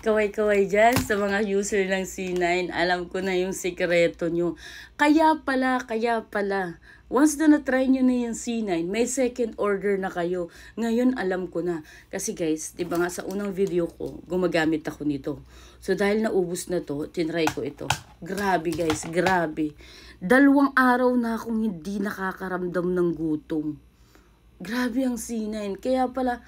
Kaway-kaway dyan sa mga user ng C9. Alam ko na yung sikreto nyo. Kaya pala. Once na na-try nyo na yung C9, may second order na kayo. Ngayon, alam ko na. Kasi guys, di ba nga sa unang video ko, gumagamit ako nito. So dahil naubos na to, tinry ko ito. Grabe guys, grabe. 2 araw na akong hindi nakakaramdam ng gutom. Grabe ang C9. Kaya pala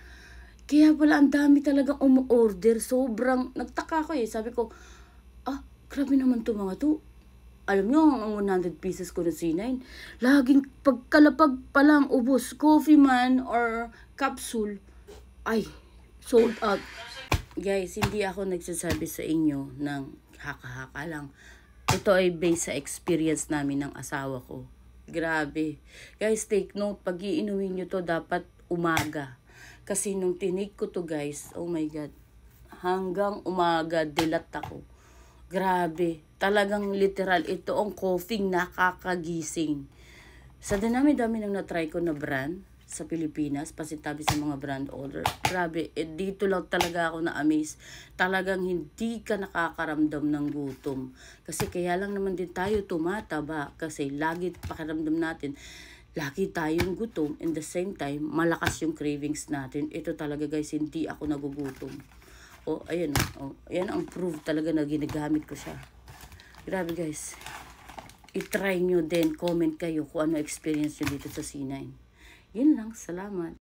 ang dami talagang umu-order. Sobrang, nagtaka ko eh. Sabi ko, grabe naman to mga to. Alam nyo, ang 100 pieces ko na C9, laging pagkalapag pa lang ubos. Coffee man or capsule, ay, sold out. Guys, hindi ako nagsasabi sa inyo ng haka-haka lang. Ito ay based sa experience namin ng asawa ko. Grabe. Guys, take note, pag iinumin nyo to, dapat umaga. Kasi nung tinake ko to guys, oh my God, hanggang umaga, dilat ako. Grabe. Talagang literal, ito ang coffee nakakagising. Sa dami-dami nang na-try ko na brand sa Pilipinas, pasintabi sa mga brand order. Grabe, dito lang talaga ako na-amaze. Talagang hindi ka nakakaramdam ng gutom. Kasi kaya lang naman din tayo tumataba. Kasi lagi pakiramdam natin, lagi tayong gutom, and the same time, malakas yung cravings natin. Ito talaga guys, hindi ako nagugutom. Ayan ayan ang proof talaga na ginagamit ko siya. Grabe guys. I-try nyo din, comment kayo kung ano experience nyo dito sa C9. Yun lang, salamat.